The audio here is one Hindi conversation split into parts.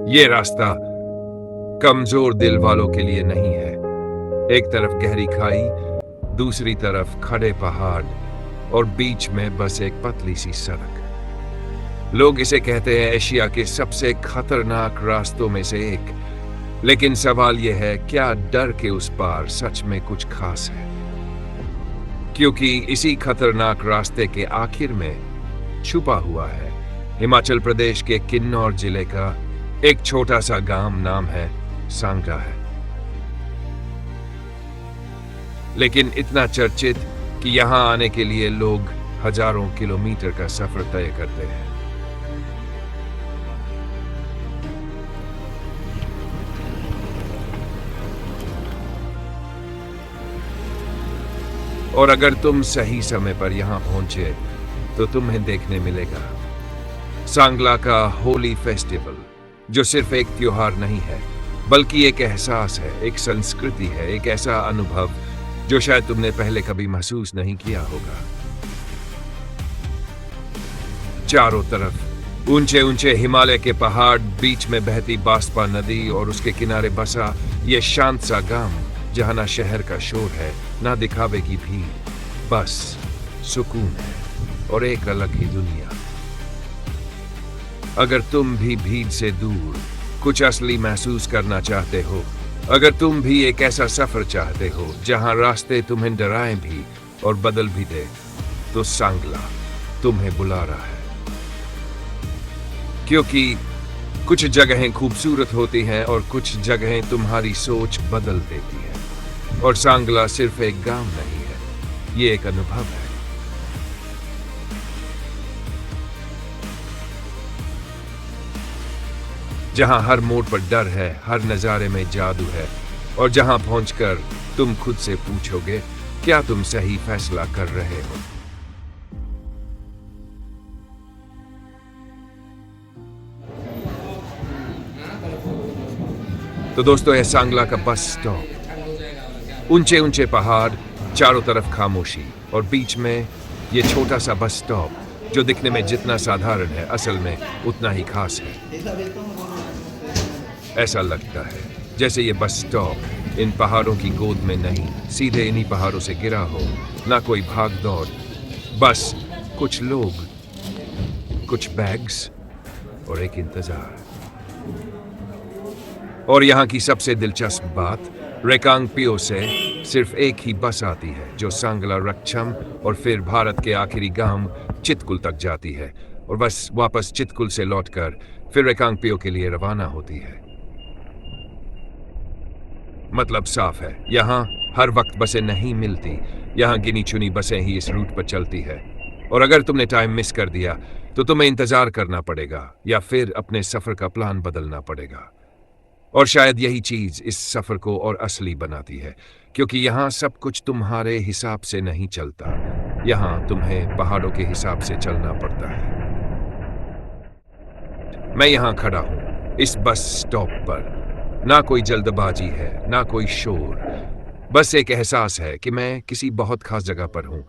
ये रास्ता कमजोर दिल वालों के लिए नहीं है। एक तरफ गहरी खाई, दूसरी तरफ खड़े पहाड़ और बीच में बस एक पतली सी सड़क। लोग इसे कहते हैं एशिया के सबसे खतरनाक रास्तों में से एक। लेकिन सवाल यह है, क्या डर के उस पार सच में कुछ खास है? क्योंकि इसी खतरनाक रास्ते के आखिर में छुपा हुआ है हिमाचल प्रदेश के किन्नौर जिले का एक छोटा सा गांव, नाम है सांगला है। लेकिन इतना चर्चित कि यहां आने के लिए लोग हजारों किलोमीटर का सफर तय करते हैं। और अगर तुम सही समय पर यहां पहुंचे तो तुम्हें देखने मिलेगा सांगला का होली फेस्टिवल, जो सिर्फ एक त्योहार नहीं है बल्कि एक एहसास है, एक संस्कृति है, एक ऐसा अनुभव जो शायद तुमने पहले कभी महसूस नहीं किया होगा। चारों तरफ ऊंचे ऊंचे हिमालय के पहाड़, बीच में बहती बांसपा नदी और उसके किनारे बसा ये शांत सा गांव, जहां ना शहर का शोर है, ना दिखावे की भीड़, बस सुकून है और एक अलग ही दुनिया। अगर तुम भी भीड़ से दूर कुछ असली महसूस करना चाहते हो, अगर तुम भी एक ऐसा सफर चाहते हो जहां रास्ते तुम्हें डराएं भी और बदल भी दे, तो सांगला तुम्हें बुला रहा है। क्योंकि कुछ जगहें खूबसूरत होती हैं और कुछ जगहें तुम्हारी सोच बदल देती हैं। और सांगला सिर्फ एक गांव नहीं है, ये एक अनुभव है। जहां हर मोड़ पर डर है, हर नजारे में जादू है, और जहां पहुंचकर तुम खुद से पूछोगे, क्या तुम सही फैसला कर रहे हो? तो दोस्तों, यह सांगला का बस स्टॉप। ऊंचे ऊंचे पहाड़, चारों तरफ खामोशी, और बीच में ये छोटा सा बस स्टॉप जो दिखने में जितना साधारण है, असल में उतना ही खास है। ऐसा लगता है जैसे ये बस स्टॉप इन पहाड़ों की गोद में नहीं, सीधे इन्हीं पहाड़ों से गिरा हो। ना कोई भाग दौड़, बस कुछ लोग, कुछ बैग्स और एक इंतजार। और यहाँ की सबसे दिलचस्प बात, रेकांगपिओ से सिर्फ एक ही बस आती है जो सांगला रक्षम और फिर भारत के आखिरी गांव चितकुल तक जाती है, और बस वापस चितकुल से लौटकर फिर रेकांगपिओ के लिए रवाना होती है। मतलब साफ है, यहाँ हर वक्त बसें नहीं मिलती, यहाँ गिनी चुनी बसें ही इस रूट पर चलती है। और अगर तुमने टाइम मिस कर दिया तो तुम्हें इंतजार करना पड़ेगा या फिर अपने सफर का प्लान बदलना पड़ेगा। और शायद यही चीज इस सफर को और असली बनाती है, क्योंकि यहाँ सब कुछ तुम्हारे हिसाब से नहीं चलता। यहाँ तुम्हें पहाड़ों के हिसाब से चलना पड़ता है। मैं यहाँ खड़ा हूँ इस बस स्टॉप पर, ना कोई जल्दबाजी है, ना कोई शोर, बस एक एहसास है कि मैं किसी बहुत खास जगह पर हूं,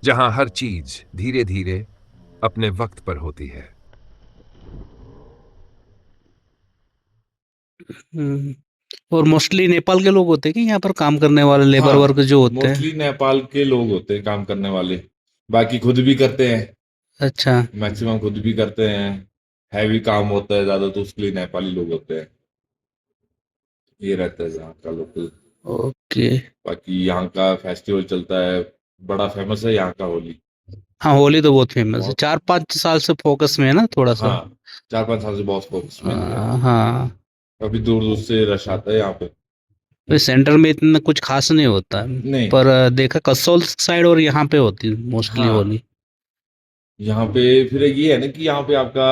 जहां हर चीज धीरे धीरे अपने वक्त पर होती है। हम्म। और मोस्टली नेपाल के लोग होते हैं कि यहाँ पर काम करने वाले लेबर हाँ, वर्क जो होते हैं? मोस्टली नेपाल के लोग होते हैं काम करने वाले। बाकी खुद भी करते हैं, अच्छा। मैक्सिमम खुद भी करते हैं। हैवी काम होता है ज्यादा तो उसके लिए नेपाली लोग होते हैं। ये रहता है यहाँ का लोकल। ओके। बाकी यहाँ का फेस्टिवल चलता है, बड़ा फेमस है यहाँ का होली। हाँ, होली तो बहुत फेमस है, बहुत। 4-5 साल से फोकस में है ना थोड़ा सा। हाँ, 4-5 साल से बहुत फोकस में है। हाँ। काफी दूर दूर से रश आता है यहाँ पे। तो सेंटर में इतना कुछ खास नहीं होता है, नहीं। पर देखा कसौल साइड और यहाँ पे होती है मोस्टली हाँ, होली। यहाँ पे फिर ये है ना कि यहाँ पे आपका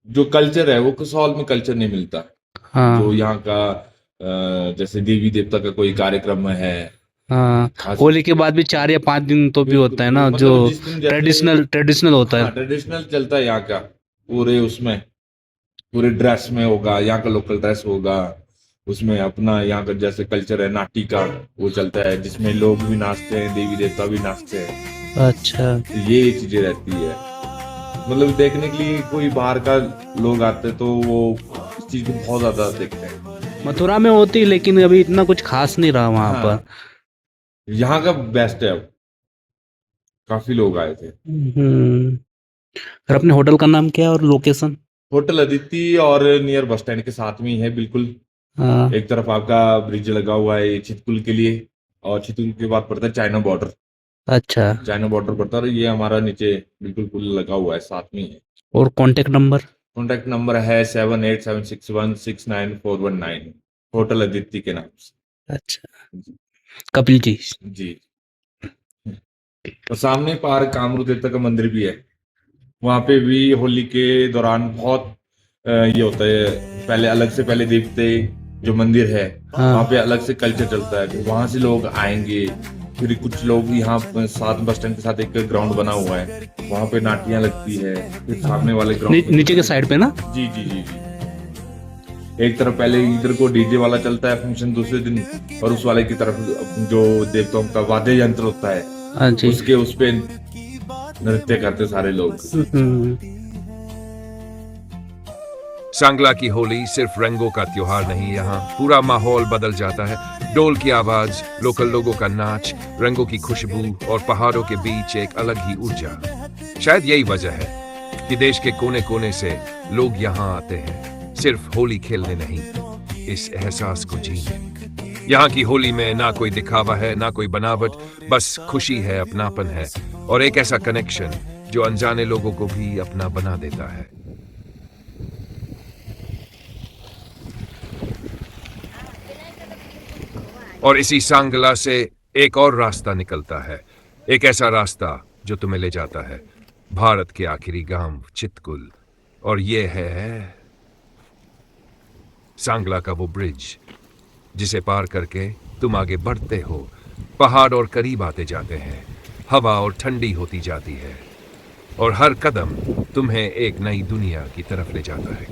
जो कल्चर है वो कसौल में कल्चर नहीं मिलता। जो हाँ। यहाँ का जैसे देवी देवता का कोई कार्यक्रम है हाँ, खास। होली के बाद भी 4 या 5 दिन तो भी बिल्कुल होता है बिल्कुल, ना, जो मतलब जिस दिन जैसे ट्रेडिशनल होता हाँ है। ट्रेडिशनल चलता है यहाँ का, पूरे उसमें पूरे ड्रेस में होगा, यहाँ का लोकल ड्रेस होगा, उसमें अपना यहाँ का जैसे कल्चर है नाटी का वो चलता है, जिसमें लोग भी नाचते हैं, देवी देवता भी नाचते हैं। अच्छा। तो ये चीजें रहती है। मतलब देखने के लिए कोई बाहर का लोग आते तो वो इस चीज को बहुत ज्यादा देखते हैं। मथुरा में होती, लेकिन अभी इतना कुछ खास नहीं रहा वहां हाँ, पर। यहाँ का बेस्ट है अब, काफी लोग आए थे। और अपने होटल का नाम क्या है और लोकेशन? होटल अदिति और नियर बस स्टैंड के साथ में ही है बिल्कुल। हाँ, एक तरफ आपका ब्रिज लगा हुआ है चितकुल के लिए, और चितकुल के बाद पड़ता है चाइना बॉर्डर। अच्छा। चाइना बॉर्डर पड़ता है और ये हमारा नीचे बिल्कुल पुल लगा हुआ है, साथ में ही है। और कांटेक्ट नंबर? कॉन्टैक्ट नंबर है 7876169419, होटल अदिति के नाम से। अच्छा, कपिल जी। जी। और सामने पार्क कामरू देवता का मंदिर भी है, वहां पे भी होली के दौरान बहुत ये होता है। पहले अलग से पहले देखते जो मंदिर है हाँ। वहां पे अलग से कल्चर चलता है, वहां से लोग आएंगे। फिर कुछ लोग यहाँ साथ बस स्टैंड के साथ एक ग्राउंड बना हुआ है, वहां पे नाटियां लगती है। फिर सामने वाले ग्राउंड नीचे के साइड पे ना? जी जी जी जी। एक तरफ पहले इधर को डीजे वाला चलता है फंक्शन दूसरे दिन, और उस वाले की तरफ जो देवताओं का वाद्य यंत्र होता है हाँ जी। उसके उस पे नृत्य करते सारे लोग। सांगला की होली सिर्फ रंगों का त्योहार नहीं, यहाँ पूरा माहौल बदल जाता है। डोल की आवाज, लोकल लोगों का नाच, रंगों की खुशबू और पहाड़ों के बीच एक अलग ही ऊर्जा। शायद यही वजह है कि देश के कोने कोने से लोग यहाँ आते हैं, सिर्फ होली खेलने नहीं, इस एहसास को जीने। यहाँ की होली में ना कोई दिखावा है, ना कोई बनावट, बस खुशी है, अपनापन है और एक ऐसा कनेक्शन जो अनजाने लोगों को भी अपना बना देता है। और इसी सांगला से एक और रास्ता निकलता है, एक ऐसा रास्ता जो तुम्हें ले जाता है भारत के आखिरी गांव चितकुल। और ये है सांगला का वो ब्रिज जिसे पार करके तुम आगे बढ़ते हो। पहाड़ और करीब आते जाते हैं, हवा और ठंडी होती जाती है, और हर कदम तुम्हें एक नई दुनिया की तरफ ले जाता है।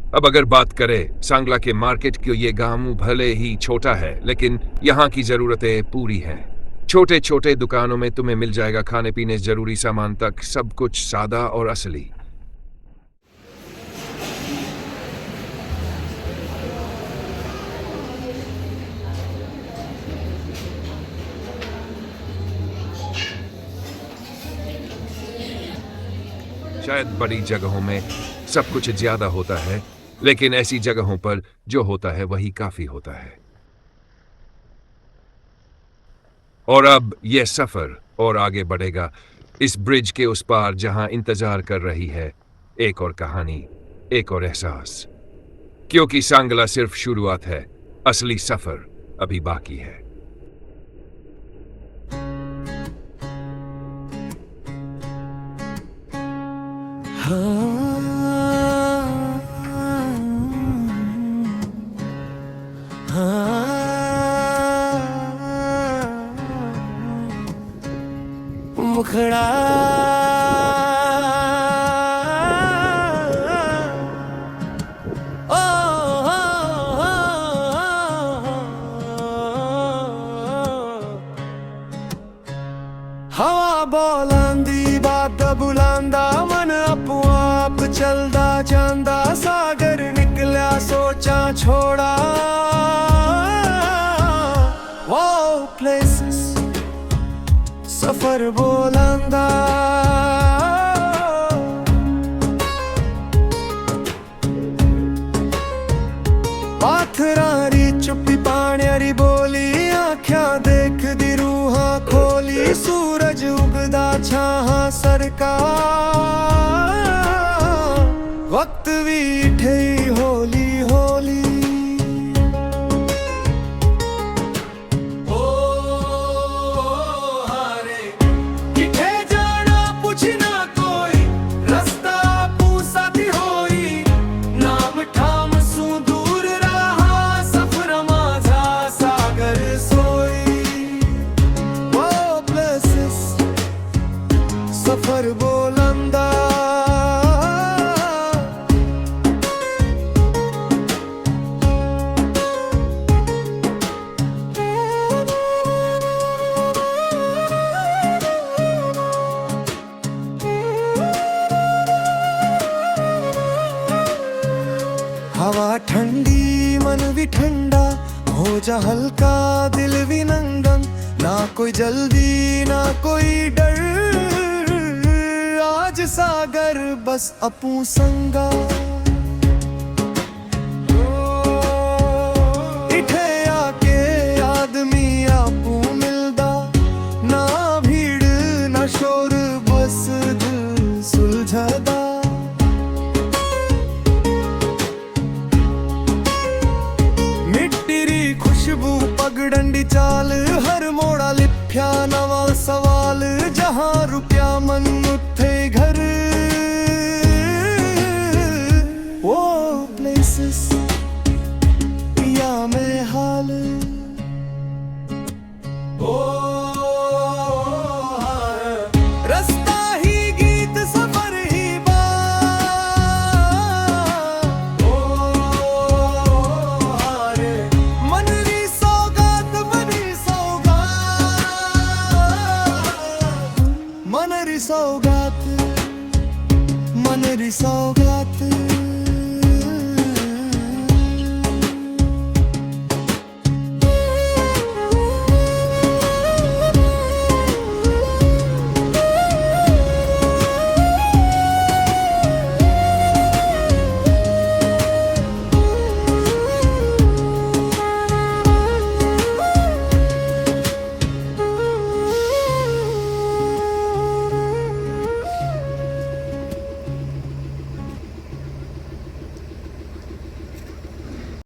अब अगर बात करें सांगला के मार्केट की, ये गांव भले ही छोटा है लेकिन यहाँ की जरूरतें पूरी हैं। छोटे छोटे दुकानों में तुम्हें मिल जाएगा खाने पीने जरूरी सामान तक, सब कुछ सादा और असली। शायद बड़ी जगहों में सब कुछ ज्यादा होता है, लेकिन ऐसी जगहों पर जो होता है वही काफी होता है। और अब यह सफर और आगे बढ़ेगा इस ब्रिज के उस पार, जहां इंतजार कर रही है एक और कहानी, एक और एहसास। क्योंकि सांगला सिर्फ शुरुआत है, असली सफर अभी बाकी है। मुखड़ा हवा बोलांदी बात बुलांदा मन अपो आप चलदा जांदा सागर निकलिया सोचा छोड़ा वो प्लेसेस सफर बोलांदा पाथरारी चुप्पी पाण्यारी बोली आख्या देख दी रूहां खोली सूरज उगदा छाहां सरकार वक्त भी ठई होली होली सोचा हल्का दिल भी नंगन, ना कोई जल्दी ना कोई डर, आज सागर बस अपू संगा। इठे आके आदमी आपू मिलदा, ना भीड़ ना शोर बस दिल सुलझदा। मिट्टी खुशबू पगडंडी चाल, हर मोड़ा लिप्या नवा सवाल, जहां रुपया मन उठे घर, वो प्लेसेस या में हाल। ओ रास्ता ही गीत सफर ही बात, ओ हारे मनरी सौगात मनरी सौगात, मनरी सौगात मनरी सौगात।